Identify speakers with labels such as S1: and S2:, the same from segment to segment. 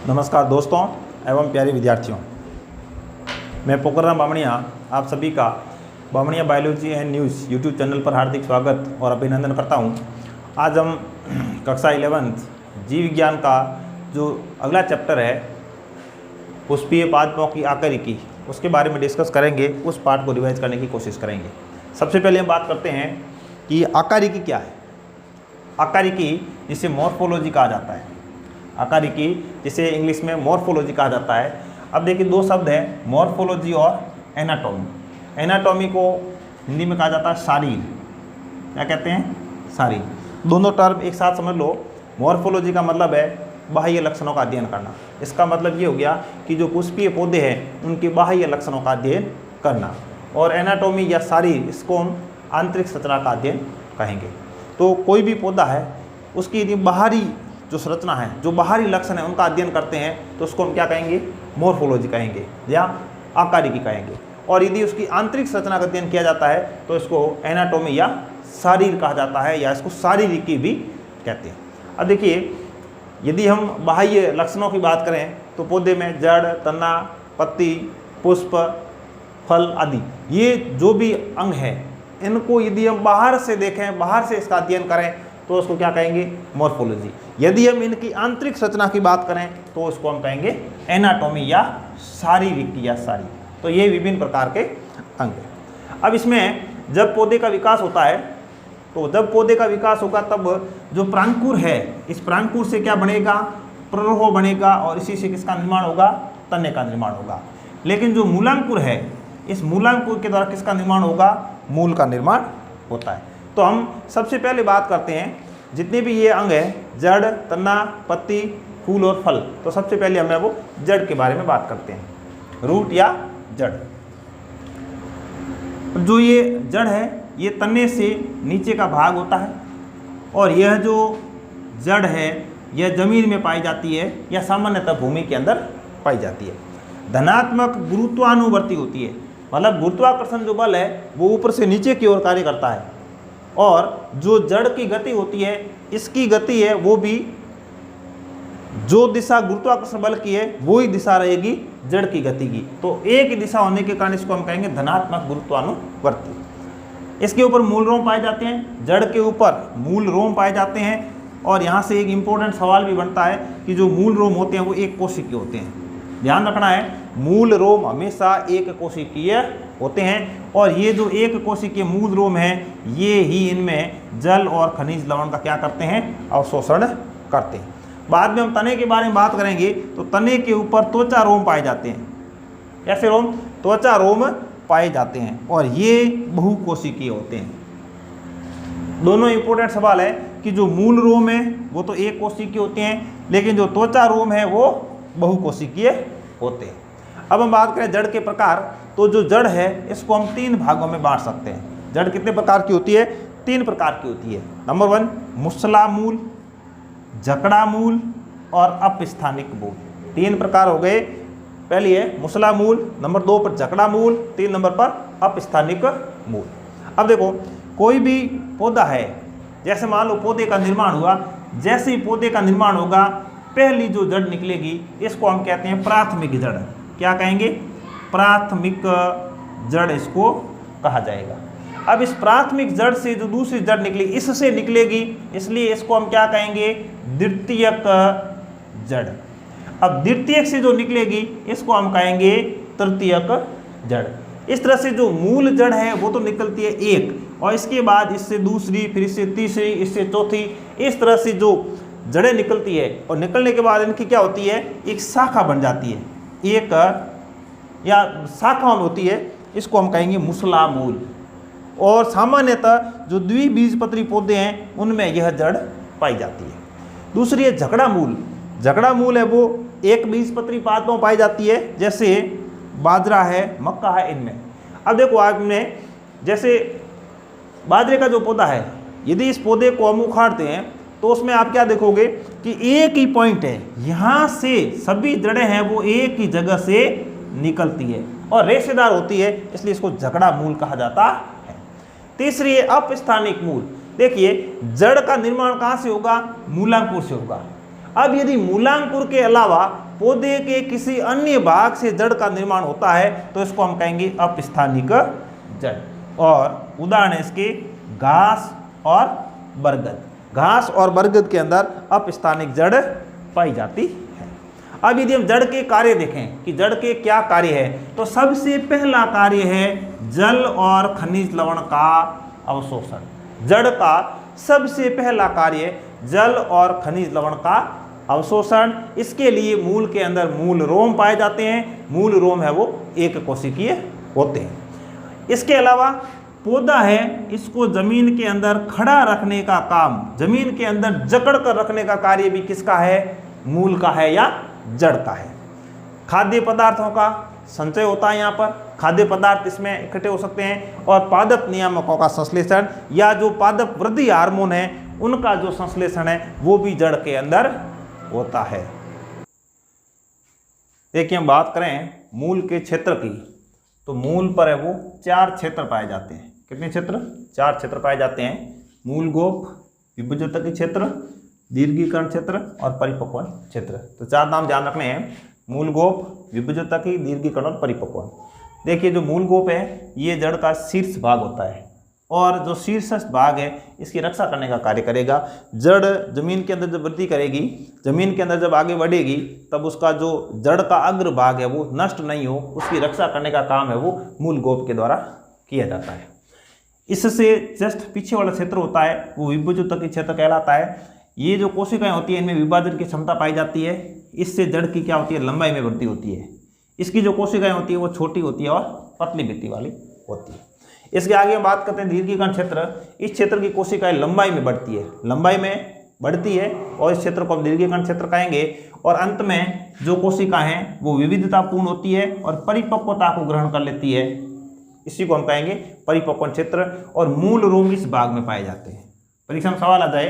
S1: नमस्कार दोस्तों एवं प्यारे विद्यार्थियों, मैं पोखरराम बामणिया आप सभी का Bamaniya biology and news YouTube channel पर हार्दिक स्वागत और अभिनंदन करता हूं। आज हम कक्षा 11th जीव विज्ञान का जो अगला चैप्टर है पुष्पीय पादपों की आकारिकी, उसके बारे में डिस्कस करेंगे। उस पार्ट को रिवाइज करने की कोशिश करेंगे। सबसे पहले हम बात करते हैं कि आकारिकी क्या है। आकारिकी जिसे मॉर्फोलॉजी कहा जाता है, आकारिकी जिसे इंग्लिश में मॉर्फोलॉजी कहा जाता है। अब देखिए दो शब्द हैं, मॉर्फोलॉजी और एनाटॉमी। एनाटॉमी को हिंदी में कहा जाता है शारीर। क्या कहते हैं? शारीर। दोनों टर्म एक साथ समझ लो। मॉर्फोलॉजी का मतलब है बाह्य लक्षणों का अध्ययन करना। इसका मतलब ये हो गया कि जो पुष्पीय पौधे हैं उनके बाह्य लक्षणों का अध्ययन करना। और एनाटॉमी या शारीर, इसको हम आंतरिक संरचना का अध्ययन कहेंगे। तो कोई भी पौधा है उसकी यदि बाहरी जो संरचना है, जो बाहरी लक्षण है, उनका अध्ययन करते हैं तो उसको हम क्या कहेंगे? मॉर्फोलॉजी कहेंगे या आकारिकी कहेंगे। और यदि उसकी आंतरिक संरचना का अध्ययन किया जाता है तो इसको एनाटॉमी या शारीर कहा जाता है, या इसको शारीरिकी भी कहते हैं। अब देखिए, यदि हम बाह्य लक्षणों की बात करें तो पौधे में जड़, तना, पत्ती, पुष्प, फल आदि, ये जो भी अंग है, इनको यदि हम बाहर से देखें, बाहर से इसका अध्ययन करें तो उसको क्या कहेंगे? मॉर्फोलॉजी। यदि हम इनकी आंतरिक संरचना की बात करें तो उसको हम कहेंगे एनाटॉमी या शारीरिक या शारीर। तो ये विभिन्न प्रकार के अंग हैं। अब इसमें जब पौधे का विकास होता है, तो जब पौधे का विकास होगा तब जो प्रांकुर है, इस प्रांकुर से क्या बनेगा? प्ररोह बनेगा, और इसी से किसका निर्माण होगा? तने का निर्माण होगा। लेकिन जो मूलांकुर है, इस मूलांकुर के द्वारा किसका निर्माण होगा? मूल का निर्माण होता है। तो हम सबसे पहले बात करते हैं जितने भी ये अंग है, जड़, तना, पत्ती, फूल और फल। तो सबसे पहले हमें वो जड़ के बारे में बात करते हैं, रूट या जड़। जो ये जड़ है ये तने से नीचे का भाग होता है, और यह जो जड़ है यह जमीन में पाई जाती है या सामान्यतः भूमि के अंदर पाई जाती है। धनात्मक गुरुत्वानुवर्ती होती है, मतलब गुरुत्वाकर्षण जो बल है वो ऊपर से नीचे की ओर कार्य करता है। और जो जड़ की गति होती है, इसकी गति है वो भी जो दिशा गुरुत्वाकर्षण बल की है वो ही दिशा रहेगी जड़ की गति की। तो एक ही दिशा होने के कारण इसको हम कहेंगे धनात्मक गुरुत्वानुवर्ती। इसके ऊपर मूल रोम पाए जाते हैं, जड़ के ऊपर मूल रोम पाए जाते हैं। और यहाँ से एक इम्पोर्टेंट सवाल भी बनता है कि जो मूल रोम होते हैं वो एक कोशिकीय होते हैं। ध्यान रखना है, मूल रोम हमेशा एक कोशिकीय होते हैं, और ये जो एक कोशिकीय मूल रोम है ये ही इनमें जल और खनिज लवण का क्या करते हैं? अवशोषण करते हैं। बाद में हम तने के बारे में बात करेंगे तो तने के ऊपर त्वचा रोम पाए जाते हैं। कैसे रोम? त्वचा रोम पाए जाते हैं, और ये बहुकोशिकीय होते हैं। दोनों इंपॉर्टेंट सवाल है कि जो मूल रोम है वो तो एक कोशिकीय होते हैं, लेकिन जो त्वचा रोम है वो बहुकोशिकीय होते हैं। अब हम बात करें जड़ के प्रकार, तो जो जड़ है इसको हम 3 भागों में बांट सकते हैं। जड़ कितने प्रकार की होती है? 3 प्रकार की होती है। नंबर 1 मुसला मूल, जकड़ा मूल और अपस्थानिक मूल। 3 प्रकार हो गए। पहली है मुसला मूल, नंबर 2 पर जकड़ा मूल, 3 नंबर पर अपस्थानिक मूल। अब देखो, कोई भी पौधा है, जैसे मान लो पौधे का निर्माण हुआ, जैसे ही पौधे का निर्माण होगा पहली जो जड़ निकलेगी इसको हम कहते हैं प्राथमिक जड़। क्या कहेंगे? प्राथमिक जड़ इसको कहा जाएगा। अब इस प्राथमिक जड़ से जो दूसरी जड़ निकली इससे निकलेगी, इसलिए इसको हम क्या कहेंगे? द्वितीयक जड़। अब द्वितीयक से जो निकलेगी इसको हम कहेंगे तृतीयक जड़। इस तरह से जो मूल जड़ है वो तो निकलती है एक, और इसके बाद इससे दूसरी, फिर इससे तीसरी, इससे चौथी, इस तरह से जो जड़ें निकलती है, और निकलने के बाद इनकी क्या होती है? एक शाखा बन जाती है, एक या शाखा होती है, इसको हम कहेंगे मुसला मूल। और सामान्यतः जो द्विबीजपत्री पौधे हैं उनमें यह जड़ पाई जाती है। दूसरी है झगड़ा मूल। झगड़ा मूल है वो एक बीजपत्री पादपों पाई जाती है, जैसे बाजरा है, मक्का है, इनमें। अब देखो, आपने जैसे बाजरे का जो पौधा है, यदि इस पौधे को हम उखाड़ते हैं तो उसमें आप क्या देखोगे कि एक ही पॉइंट है, यहाँ से सभी जड़ें हैं वो एक ही जगह से निकलती है और रेशेदार होती है, इसलिए इसको झगड़ा मूल कहा जाता है। तीसरी है अपस्थानिक मूल। देखिए, जड़ का निर्माण कहाँ से होगा? मूलांकुर से होगा। अब यदि मूलांकुर के अलावा पौधे के किसी अन्य भाग से जड़ का निर्माण होता है तो इसको हम कहेंगे अपस्थानिक जड़। और उदाहरण है इसके घास और बरगद। घास और बरगद के अंदर अपस्थानिक जड़ पाई जाती है। अब यदि हम जड़ के कार्य देखें कि जड़ के क्या कार्य है, तो सबसे पहला कार्य है जल और खनिज लवण का अवशोषण। जड़ का सबसे पहला कार्य जल और खनिज लवण का अवशोषण। इसके लिए मूल के अंदर मूल रोम पाए जाते हैं। मूल रोम है वो एक कोशिकीय होते हैं। इसके अलावा पौधा है, इसको जमीन के अंदर खड़ा रखने का काम, जमीन के अंदर जकड़ कर रखने का कार्य भी किसका है? मूल का है या जड़ का है। खाद्य पदार्थों का संचय होता है, यहाँ पर खाद्य पदार्थ इसमें इकट्ठे हो सकते हैं। और पादप नियामकों का संश्लेषण या जो पादप वृद्धि हार्मोन है उनका जो संश्लेषण है वो भी जड़ के अंदर होता है। देखिए हम बात करें मूल के क्षेत्र की, तो मूल पर है वो 4 क्षेत्र पाए जाते हैं। कितने क्षेत्र? 4 क्षेत्र पाए जाते हैं। मूल गोप, विभुजतकी क्षेत्र, दीर्घीकरण क्षेत्र और परिपक्वन क्षेत्र। तो 4 नाम ध्यान रखने हैं, मूल गोप, विभुजतकी, दीर्घीकरण और परिपक्वन। देखिए जो मूल गोप है ये जड़ का शीर्ष भाग होता है और जो शीर्षस्थ भाग है इसकी रक्षा करने का कार्य करेगा। जड़ जमीन के अंदर जब वृद्धि करेगी, जमीन के अंदर जब आगे बढ़ेगी, तब उसका जो जड़ का अग्र भाग है वो नष्ट नहीं हो, उसकी रक्षा करने का काम है वो मूल गोप के द्वारा किया जाता है। इससे जस्ट पीछे वाला क्षेत्र होता है वो विभुजतकी क्षेत्र कहलाता है। ये जो कोशिकाएं होती है इनमें विभाजन की क्षमता पाई जाती है। इससे जड़ की क्या होती है? लंबाई में वृद्धि होती है। इसकी जो कोशिकाएं होती है वो छोटी होती है और पतली भित्ति वाली होती है। इसके आगे हम बात करते हैं दीर्घीकरण क्षेत्र। इस क्षेत्र की कोशिकाएं लंबाई में बढ़ती है, लंबाई में बढ़ती है और इस क्षेत्र को हम दीर्घीकरण क्षेत्र कहेंगे। और अंत में जो कोशिकाएं हैं वो विविधतापूर्ण होती है और परिपक्वता को ग्रहण कर लेती है, इसी को हम कहेंगे परिपक्वन क्षेत्र। और मूल रोम इस भाग में पाए जाते हैं। परीक्षा में सवाल आ जाए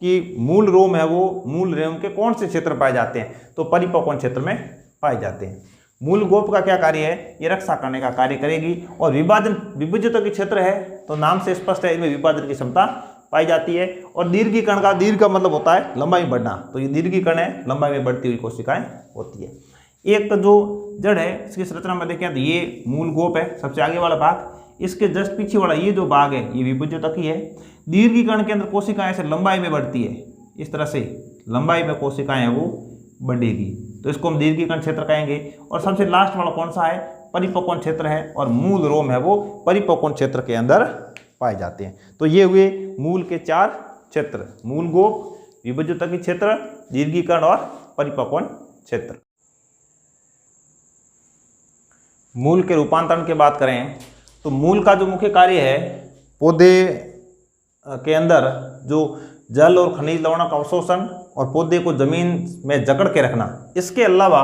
S1: कि मूल रोम है वो मूल रोम के कौन से क्षेत्र पाए जाते हैं, तो परिपक्वन क्षेत्र में पाए जाते हैं। मूल गोप का क्या कार्य है? ये रक्षा करने का कार्य करेगी। और विभाजन विभुजतकी क्षेत्र है तो नाम से स्पष्ट है इनमें विभाजन की क्षमता पाई जाती है। और दीर्घीकरण का दीर्घ का मतलब होता है लंबाई में बढ़ना, तो ये दीर्घीकरण है, लंबाई में बढ़ती हुई कोशिकाएं होती है। एक जो जड़ है इसकी संरचना में देखें तो ये मूल गोप है, सबसे आगे वाला भाग। इसके जस्ट पीछे वाला ये जो भाग है ये विभुजतकी है। दीर्घीकरण के अंदर कोशिकाएं ऐसे लंबाई में बढ़ती है, इस तरह से लंबाई में कोशिकाएं हैं वो बढ़ेगी, तो इसको हम दीर्घीकरण क्षेत्र कहेंगे। और सबसे लास्ट वाला कौन सा है? परिपक्वन क्षेत्र है। और मूल रोम है वो परिपक्वन क्षेत्र के अंदर पाए जाते हैं। तो ये हुए मूल के 4 क्षेत्र, मूल गोप, विभुजतकी क्षेत्र, दीर्घीकरण और परिपक्वन क्षेत्र। मूल के रूपांतरण की बात करें तो मूल का जो मुख्य कार्य है पौधे के अंदर जो जल और खनिज लवणों का अवशोषण और पौधे को जमीन में जकड़ के रखना, इसके अलावा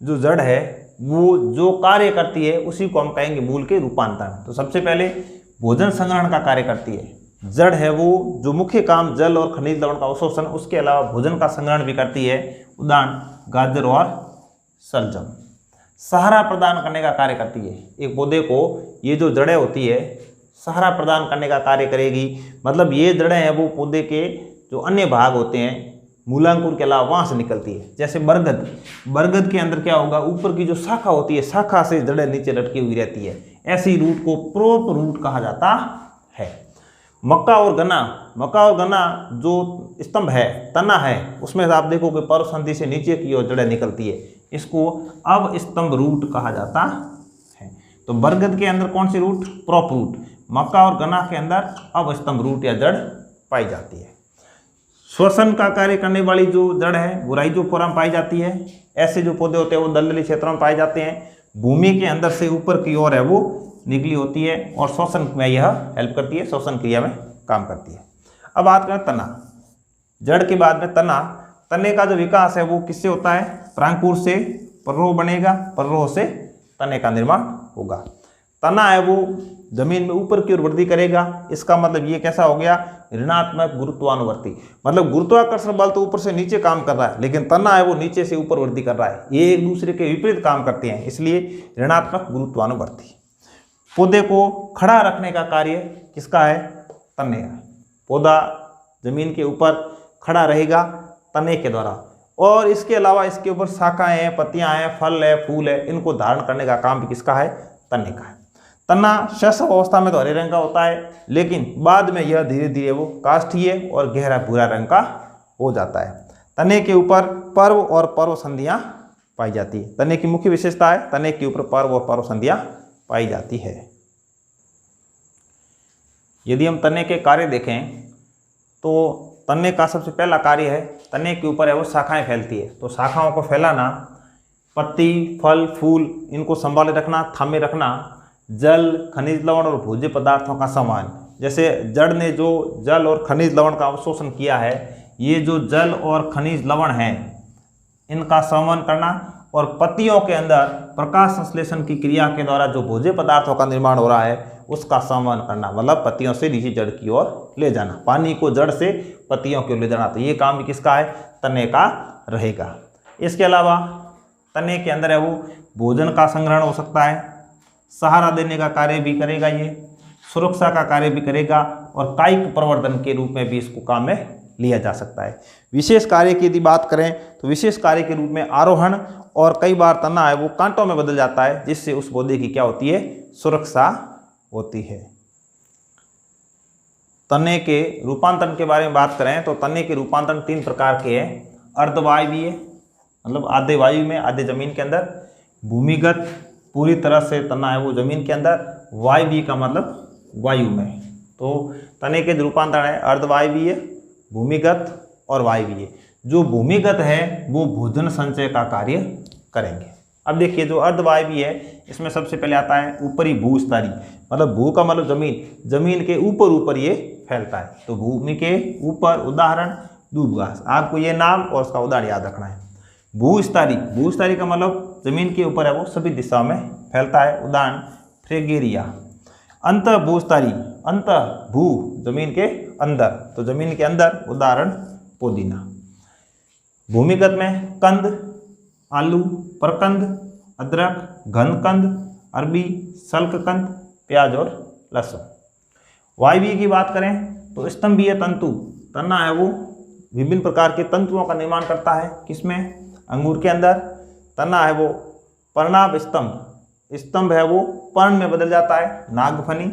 S1: जो जड़ है वो जो कार्य करती है उसी को हम कहेंगे मूल के रूपांतरण। तो सबसे पहले भोजन संग्रहण का कार्य करती है। जड़ है वो जो मुख्य काम जल और खनिज लवण का अवशोषण, उसके अलावा भोजन का संग्रहण भी करती है। उदाहरण गाजर और सलजम। सहारा प्रदान करने का कार्य करती है। एक पौधे को ये जो जड़ें होती है सहारा प्रदान करने का कार्य करेगी। मतलब ये जड़ें हैं वो पौधे के जो अन्य भाग होते हैं मूलांकुर के अलावा वहाँ से निकलती है। जैसे बरगद, बरगद के अंदर क्या होगा, ऊपर की जो शाखा होती है शाखा से जड़ें नीचे लटकी हुई रहती है। ऐसी रूट को प्रोप रूट कहा जाता है। मक्का और गन्ना जो स्तंभ है, तना है, उसमें आप देखोगे पर्व संधि से नीचे की ओर जड़ें निकलती है, इसको अवस्तंभ रूट कहा जाता है। तो बरगद के अंदर कौन सी रूट? Prop root. मक्का और गन्ना के अंदर अवस्तंभ रूट या जड़ पाई जाती है। श्वसन का कार्य करने वाली जो जड़ है वो राइजोफोरा में पाई जाती है। ऐसे जो पौधे होते हैं वो दलदली क्षेत्रों में पाए जाते हैं। भूमि के अंदर से ऊपर की ओर है वो निकली होती है और श्वसन में यह हेल्प करती है, श्वसन क्रिया में काम करती है। अब बात करें तना। जड़ के बाद में तना। तने का जो विकास है वो किससे होता है? प्रांकुर से पर्रोह बनेगा, पर्रोह से तने का निर्माण होगा। तना है वो जमीन में ऊपर की ओर वृद्धि करेगा। इसका मतलब ये कैसा हो गया? ऋणात्मक गुरुत्वानुवर्ती। मतलब गुरुत्वाकर्षण बल तो ऊपर से नीचे काम कर रहा है, लेकिन तना है वो नीचे से ऊपर वृद्धि कर रहा है। ये एक दूसरे के विपरीत काम करते हैं, इसलिए ऋणात्मक गुरुत्वानुवर्ती। पौधे को खड़ा रखने का कार्य किसका है? तने का। पौधा जमीन के ऊपर खड़ा रहेगा तने के द्वारा। और इसके अलावा इसके ऊपर शाखाएं हैं, पत्तियां हैं, फल है, फूल है, इनको धारण करने का काम भी किसका है? तने का है। तना शैशव अवस्था में तो हरे रंग का होता है, लेकिन बाद में यह धीरे धीरे वो काष्ठीय और गहरा भूरा रंग का हो जाता है। तने के ऊपर पर्व और पर्व संधियां पाई जाती है। तने की मुख्य विशेषता है तने के ऊपर पर्व और पर्व संधियां पाई जाती है। यदि हम तने के कार्य देखें तो तने का सबसे पहला कार्य है, तने के ऊपर है वो शाखाएं फैलती है, तो शाखाओं को फैलाना, पत्ती, फल, फूल इनको संभाले रखना, थामे रखना, जल, खनिज लवण और भोज्य पदार्थों का समान। जैसे जड़ ने जो जल और खनिज लवण का अवशोषण किया है, ये जो जल और खनिज लवण है इनका संवहन करना, और पत्तियों के अंदर प्रकाश संश्लेषण की क्रिया के द्वारा जो भोज्य पदार्थों का निर्माण हो रहा है उसका संवहन करना, मतलब पत्तियों से नीचे जड़ की ओर ले जाना, पानी को जड़ से पत्तियों की ओर ले जाना। तो ये काम भी किसका है? तने का रहेगा। इसके अलावा तने के अंदर है वो भोजन का संग्रहण हो सकता है, सहारा देने का कार्य भी करेगा, ये सुरक्षा का कार्य भी करेगा, और कायिक प्रवर्धन के रूप में भी इसको काम में लिया जा सकता है। विशेष कार्य की यदि बात करें तो विशेष कार्य के रूप में आरोहण, और कई बार तना है वो कांटों में बदल जाता है, जिससे उस पौधे की क्या होती है? सुरक्षा होती है। तने के रूपांतरण के बारे में बात करें तो तने के रूपांतरण 3 प्रकार के हैं। अर्धवायवीय, मतलब आधे वायु में आधे जमीन के अंदर, भूमिगत, पूरी तरह से तना है वो जमीन के अंदर, वायवीय का मतलब वायु में। तो तने के रूपांतरण है अर्धवायवीय, भूमिगत और वायवीय। जो भूमिगत है वो भोजन संचय का कार्य करेंगे। अब देखिए जो अर्धवायवीय है इसमें सबसे पहले आता है ऊपरी भूस्तरी, मतलब भू का मतलब जमीन, जमीन के ऊपर ये फैलता है। तो भूमि के ऊपर, उदाहरण दूब घास, आपको ये नाम और उसका उदाहरण याद रखना है। भूस्तरी, भूस्तरी का मतलब जमीन के ऊपर है वो सभी दिशाओं में फैलता है, उदाहरण फ्रेगेरिया। अंत भूस्तरी, अंत भू जमीन के अंदर, तो जमीन के अंदर, उदाहरण पुदीना। भूमिगत में कंद, आलू, प्रकंद, अदरक, घनकंद, अरबी, सल्ककंद, प्याज और लहसुन। वायवीय की बात करें तो स्तंभीय तंतु, तना है वो विभिन्न प्रकार के तंतुओं का निर्माण करता है। किसमें? अंगूर के अंदर। तना है वो पर्णाभ स्तंभ, स्तंभ है वो पर्ण में बदल जाता है, नागफनी।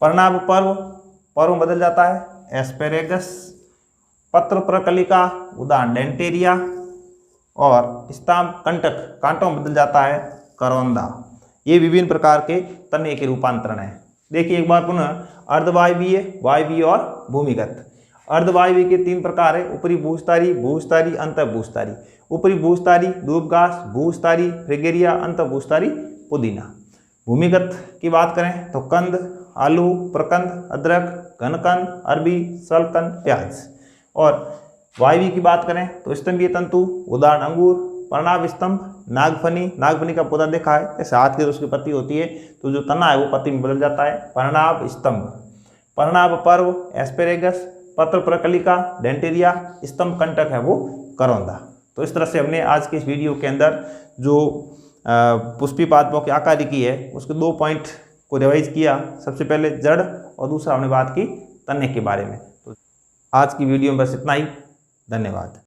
S1: पर्णाभ पर्व, पर्व में बदल जाता है, एस्पेरेगस। पत्र प्रकलिका, उदाहरण डेंटेरिया। और स्तंभ कंटक, कांटों में बदल जाता है, करौंदा। ये विभिन्न प्रकार के तने के रूपांतरण हैं। देखिए एक बार पुनः, अर्धवायवीय, वायवीय और भूमिगत। अर्धवायवीय के 3 प्रकार है, ऊपरी भूस्तरी, भूस्तरी, अंत भूस्तरी। ऊपरी भूस्तरी दूब घास, भूस्तरी फ्रेगेरिया, अंत भूस्तरी पुदीना। भूमिगत की बात करें तो कंद, आलू, प्रकंद, अदरक, घनकंद, अरबी, सलकंद, प्याज। और वायवीय की बात करें तो स्तंभीय तंतु, उदाहरण अंगूर, पर्णाभ स्तंभ, नागफनी। नागफनी का पौधा देखा है, जैसे हाथ की उसकी पत्ती होती है, तो जो तना है वो पत्ती में बदल जाता है, पर्णाभ स्तंभ। पर्णाभ पर्व, एस्पेरेगस। पत्र प्रकलिका, डेंटेरिया। स्तंभ कंटक है वो करौंदा। तो इस तरह से हमने आज के इस वीडियो के अंदर जो पुष्पी पादपों की आकारिकी है उसके 2 पॉइंट को रिवाइज किया। सबसे पहले जड़, और दूसरा हमने बात की तने के बारे में। तो आज की वीडियो में बस इतना ही। धन्यवाद।